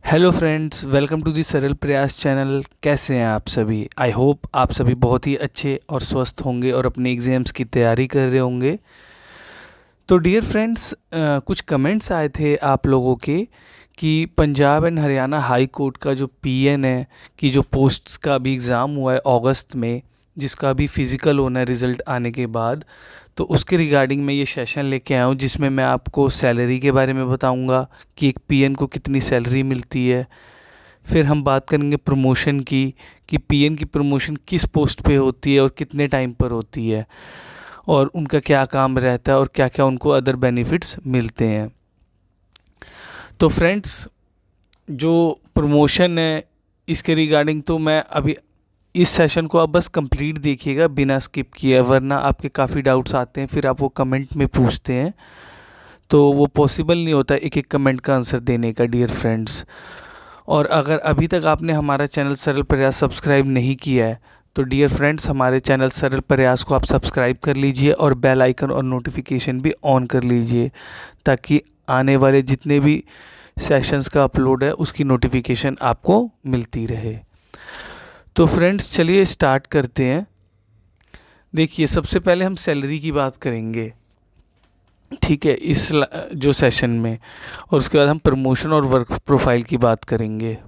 Hello friends, welcome to the Saral Prayas channel. कैसे हैं आप सभी? आई होप आप सभी बहुत ही अच्छे और स्वस्थ होंगे और अपने एग्ज़ाम्स की तैयारी कर रहे होंगे। तो डियर फ्रेंड्स, कुछ कमेंट्स आए थे आप लोगों के कि Punjab and Haryana high court का जो पीएन है कि जो पोस्ट्स का अभी एग्ज़ाम हुआ है अगस्त में, जिसका अभी फिज़िकल होना है रिज़ल्ट आने के बाद, तो उसके रिगार्डिंग मैं ये सेशन लेके आया हूँ जिसमें मैं आपको सैलरी के बारे में बताऊँगा कि एक पीएन को कितनी सैलरी मिलती है। फिर हम बात करेंगे प्रमोशन की कि पीएन की प्रमोशन किस पोस्ट पे होती है और कितने टाइम पर होती है और उनका क्या काम रहता है और क्या क्या उनको अदर बेनिफिट्स मिलते हैं। तो फ्रेंड्स, जो प्रमोशन है इसके रिगार्डिंग तो मैं अभी इस सेशन को आप बस कंप्लीट देखिएगा बिना स्किप किए, वरना आपके काफ़ी डाउट्स आते हैं, फिर आप वो कमेंट में पूछते हैं तो वो पॉसिबल नहीं होता एक एक कमेंट का आंसर देने का डियर फ्रेंड्स। और अगर अभी तक आपने हमारा चैनल सरल प्रयास सब्सक्राइब नहीं किया है तो डियर फ्रेंड्स, हमारे चैनल सरल प्रयास को आप सब्सक्राइब कर लीजिए और बेल आइकन और नोटिफिकेशन भी ऑन कर लीजिए ताकि आने वाले जितने भी सेशंस का अपलोड है उसकी नोटिफिकेशन आपको मिलती रहे। तो फ्रेंड्स चलिए स्टार्ट करते हैं। देखिए, सबसे पहले हम सैलरी की बात करेंगे, ठीक है, जो सेशन में, और उसके बाद हम प्रमोशन और वर्क प्रोफाइल की बात करेंगे।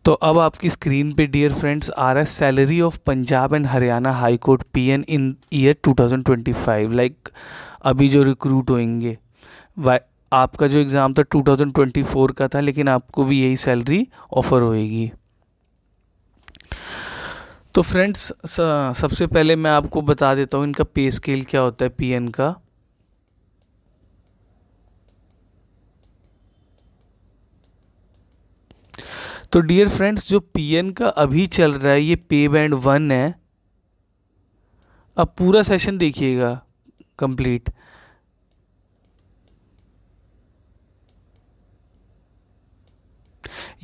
तो अब आपकी स्क्रीन पे डियर फ्रेंड्स आ रहा है salary of Punjab and Haryana high court PN in year 2025। Like अभी जो रिक्रूट होंगे, आपका जो एग्ज़ाम था 2024 का था, लेकिन आपको भी यही सैलरी ऑफ़र होएगी। तो फ्रेंड्स, सबसे पहले मैं आपको बता देता हूँ इनका पे स्केल क्या होता है पीएन का। तो डियर फ्रेंड्स, जो पीएन का अभी चल रहा है ये पे बैंड 1 है। अब पूरा सेशन देखिएगा कंप्लीट।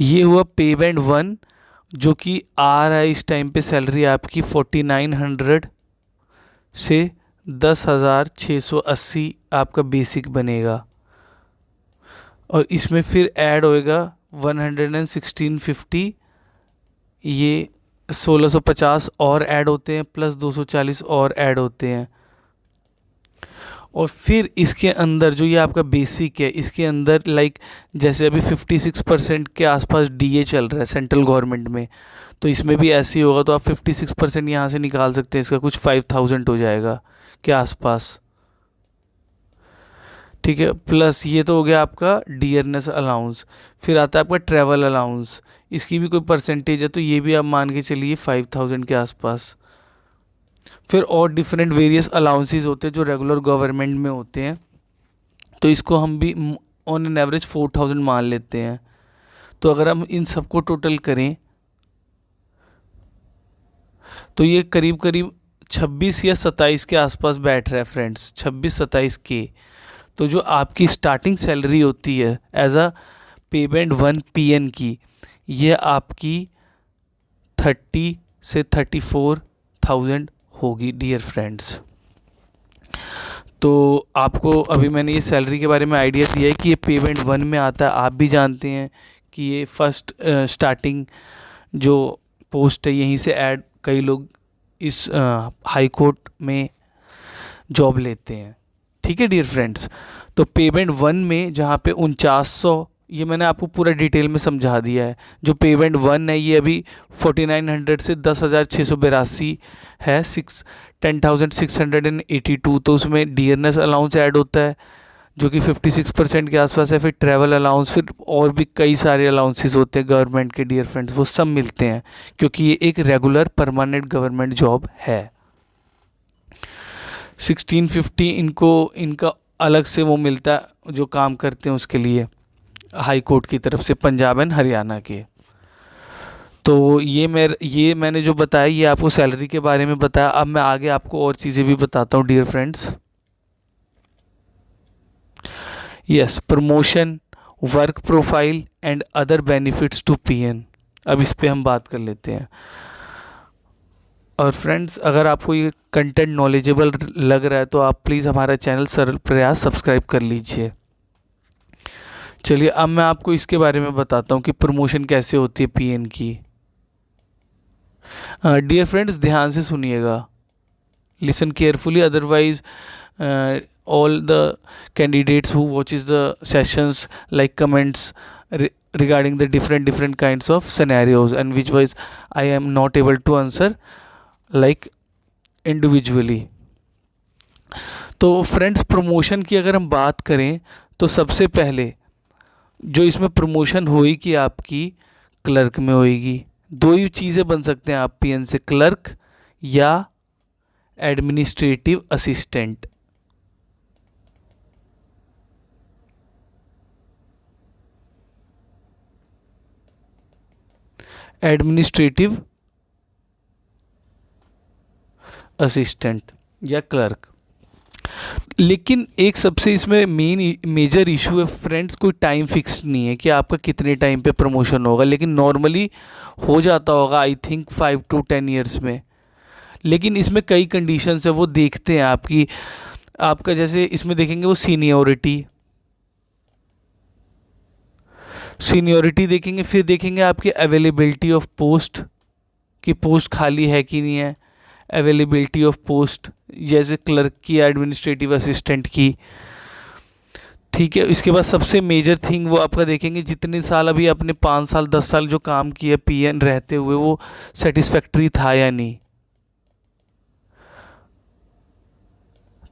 ये हुआ पे बैंड 1 जो कि आ रहा है इस टाइम पे सैलरी आपकी 4900 से 10,680 आपका बेसिक बनेगा, और इसमें फिर ऐड होएगा 11650, ये 1650 और ऐड होते हैं, प्लस 240 और ऐड होते हैं। और फिर इसके अंदर जो ये आपका बेसिक है इसके अंदर लाइक जैसे अभी 56% के आसपास डीए चल रहा है सेंट्रल गवर्नमेंट में, तो इसमें भी ऐसे ही होगा। तो आप 56% यहाँ से निकाल सकते हैं, इसका कुछ 5000 हो जाएगा के आसपास, ठीक है। प्लस ये तो हो गया आपका डियरनेस अलाउंस। फिर आता है आपका ट्रैवल अलाउंस, इसकी भी कोई परसेंटेज है तो ये भी आप मान के चलिए 5000 के आसपास। फिर और डिफरेंट वेरियस अलाउंसेस होते हैं जो रेगुलर गवर्नमेंट में होते हैं, तो इसको हम भी ऑन एन एवरेज 4000 मान लेते हैं। तो अगर हम इन सबको टोटल करें तो ये करीब करीब 26 या 27 के आसपास बैठ रहा है फ्रेंड्स, 26-27 के। तो जो आपकी स्टार्टिंग सैलरी होती है एज अ पे बैंड 1 पीएन की, ये आपकी 30 से 34,000 होगी डियर फ्रेंड्स। तो आपको अभी मैंने ये सैलरी के बारे में आइडिया दिया है कि ये पे बैंड 1 में आता है। आप भी जानते हैं कि ये फर्स्ट स्टार्टिंग जो पोस्ट है यहीं से ऐड कई लोग इस हाई कोर्ट में जॉब लेते हैं, ठीक है डियर फ्रेंड्स। तो पे बैंड 1 में जहाँ पे 4900, ये मैंने आपको पूरा डिटेल में समझा दिया है। जो पे बैंड 1 है ये अभी 4900 से 10,682 है, 10,682। तो उसमें डियरनेस अलाउंस ऐड होता है जो कि 56% के आसपास है। फिर ट्रैवल अलाउंस, फिर और भी कई सारे अलाउंसेस होते हैं गवर्नमेंट के डियर फ्रेंड्स, वो सब मिलते हैं क्योंकि ये एक रेगुलर परमानेंट गवर्नमेंट जॉब है। 1650 इनका अलग से वो मिलता है जो काम करते हैं उसके लिए हाई कोर्ट की तरफ से पंजाब एंड हरियाणा के। तो ये मैंने जो बताया ये आपको सैलरी के बारे में बताया। अब मैं आगे आपको और चीज़ें भी बताता हूँ dear friends. Yes, promotion, work profile and other benefits to PN, अब इस पे हम बात कर लेते हैं। और फ्रेंड्स, अगर आपको ये कंटेंट नॉलेजेबल लग रहा है तो आप प्लीज़ हमारा चैनल सरल प्रयास सब्सक्राइब कर लीजिए। चलिए अब मैं आपको इसके बारे में बताता हूँ कि प्रमोशन कैसे होती है पीएन की। डियर फ्रेंड्स, ध्यान से सुनिएगा, listen carefully, otherwise all the candidates who watches the sessions like comments regarding the different kinds of scenarios and which was I am not able to answer like individually। तो friends, promotion की अगर हम बात करें तो सबसे पहले जो इसमें प्रमोशन होएगी आपकी क्लर्क में होएगी। दो ही चीज़ें बन सकते हैं आप पीएन से, क्लर्क या एडमिनिस्ट्रेटिव असिस्टेंट। एडमिनिस्ट्रेटिव असिस्टेंट या क्लर्क। लेकिन एक सबसे इसमें मेजर इशू है फ्रेंड्स, कोई टाइम फिक्स नहीं है कि आपका कितने टाइम पे प्रमोशन होगा, लेकिन नॉर्मली हो जाता होगा आई थिंक 5 to 10 ईयर्स में। लेकिन इसमें कई कंडीशंस है, वो देखते हैं आपका जैसे इसमें देखेंगे वो सीनियोरिटी देखेंगे, फिर देखेंगे आपकी अवेलेबिलिटी ऑफ पोस्ट कि पोस्ट खाली है कि नहीं है, अवेलेबिलिटी ऑफ पोस्ट जैसे क्लर्क की, एडमिनिस्ट्रेटिव असिस्टेंट की। ठीक है, इसके बाद सबसे मेजर थिंग वो आपका देखेंगे जितने साल अभी आपने 5 साल 10 साल जो काम किया पीएन रहते हुए वो सेटिस्फैक्ट्री था या नहीं।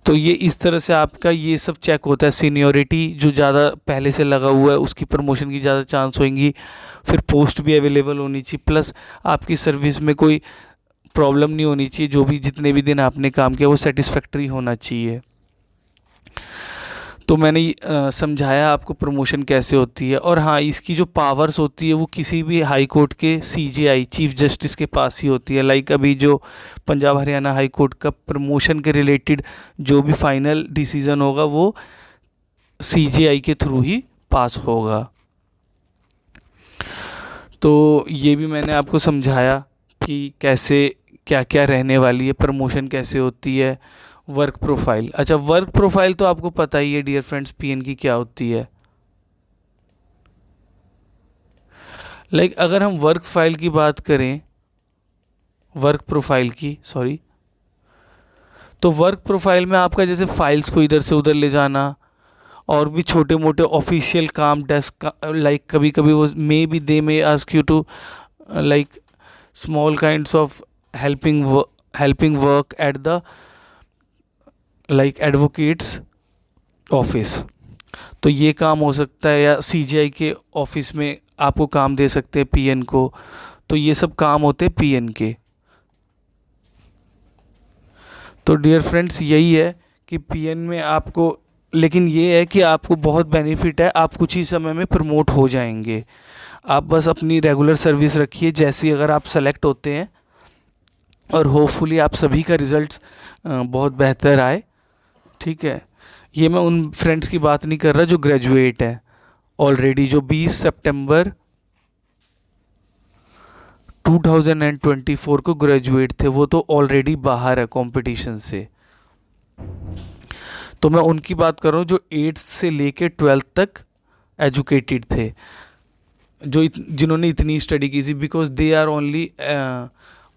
तो ये इस तरह से आपका ये सब चेक होता है। सीनियोरिटी जो ज़्यादा पहले से लगा हुआ है उसकी प्रमोशन की ज़्यादा चांस होंगी, फिर पोस्ट भी अवेलेबल होनी चाहिए, प्लस आपकी सर्विस में कोई प्रॉब्लम नहीं होनी चाहिए, जो भी जितने भी दिन आपने काम किया वो सेटिस्फैक्ट्री होना चाहिए। तो मैंने समझाया आपको प्रमोशन कैसे होती है। और हाँ, इसकी जो पावर्स होती है वो किसी भी हाई कोर्ट के सीजेआई चीफ जस्टिस के पास ही होती है। लाइक अभी जो पंजाब हरियाणा हाई कोर्ट का प्रमोशन के रिलेटेड जो भी फाइनल डिसीज़न होगा वो सीजेआई के थ्रू ही पास होगा। तो ये भी मैंने आपको समझाया कि कैसे क्या क्या रहने वाली है, प्रमोशन कैसे होती है। वर्क प्रोफाइल, अच्छा वर्क प्रोफाइल तो आपको पता ही है डियर फ्रेंड्स पीएन की क्या होती है। लाइक अगर हम वर्क फाइल की बात करें, वर्क प्रोफाइल की सॉरी, तो वर्क प्रोफाइल में आपका जैसे फाइल्स को इधर से उधर ले जाना और भी छोटे मोटे ऑफिशियल काम, डेस्क लाइक कभी कभी वो maybe they may ask you to like small kinds of helping work at the like advocates office. तो ये काम हो सकता है, या सीजीआई के ऑफिस में आपको काम दे सकते हैं पीएन को। तो ये सब काम होते हैं पीएन के। तो डियर फ्रेंड्स यही है कि पीएन में आपको, लेकिन ये है कि आपको बहुत बेनिफिट है, आप कुछ ही समय में प्रमोट हो जाएंगे। आप बस अपनी रेगुलर सर्विस रखिए, जैसी अगर आप सेलेक्ट होते हैं और होपफुली आप सभी का रिज़ल्ट बहुत बेहतर आए। ठीक है, ये मैं उन फ्रेंड्स की बात नहीं कर रहा जो ग्रेजुएट हैं ऑलरेडी, जो 20 सितंबर 2024 को ग्रेजुएट थे, वो तो ऑलरेडी बाहर है कंपटीशन से। तो मैं उनकी बात कर रहा हूँ जो 8th से लेके 12th तक एजुकेटेड थे, जिन्होंने इतनी स्टडी की थी, because they are only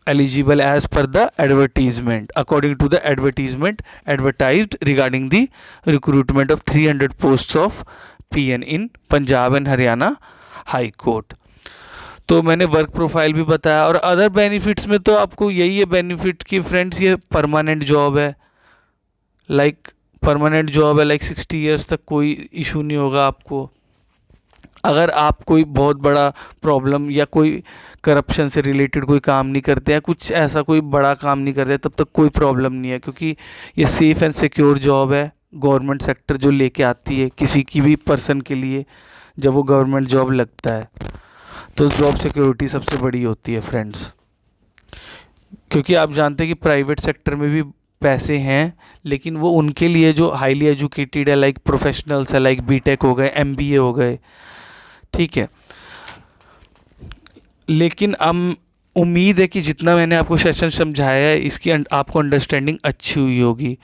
eligible as per the advertisement, according to the advertisement advertised regarding the recruitment of 300 posts of PN in Punjab and Haryana High Court। तो मैंने वर्क प्रोफाइल भी बताया। और अदर बेनिफिट्स में तो आपको यही है बेनिफिट कि फ्रेंड्स ये परमानेंट जॉब है, लाइक परमानेंट जॉब है, लाइक 60 ईयर्स तक कोई इशू नहीं होगा आपको। अगर आप कोई बहुत बड़ा प्रॉब्लम या कोई करप्शन से रिलेटेड कोई काम नहीं करते हैं, कुछ ऐसा कोई बड़ा काम नहीं करते, तब तक कोई प्रॉब्लम नहीं है, क्योंकि ये सेफ़ एंड सिक्योर जॉब है गवर्नमेंट सेक्टर जो लेके आती है किसी की भी पर्सन के लिए। जब वो गवर्नमेंट जॉब लगता है तो जॉब सिक्योरिटी सबसे बड़ी होती है फ्रेंड्स, क्योंकि आप जानते हैं कि प्राइवेट सेक्टर में भी पैसे हैं, लेकिन वो उनके लिए जो हाईली एजुकेटेड है, लाइक प्रोफेशनल्स है, लाइक बीटेक हो गए, एमबीए हो गए। ठीक है, लेकिन हम उम्मीद है कि जितना मैंने आपको सेशन समझाया है इसकी आपको अंडरस्टैंडिंग अच्छी हुई होगी।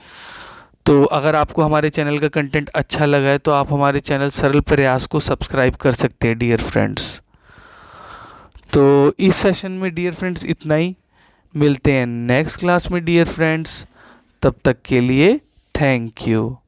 तो अगर आपको हमारे चैनल का कंटेंट अच्छा लगा है तो आप हमारे चैनल सरल प्रयास को सब्सक्राइब कर सकते हैं डियर फ्रेंड्स। तो इस सेशन में डियर फ्रेंड्स इतना ही, मिलते हैं नेक्स्ट क्लास में डियर फ्रेंड्स, तब तक के लिए थैंक यू।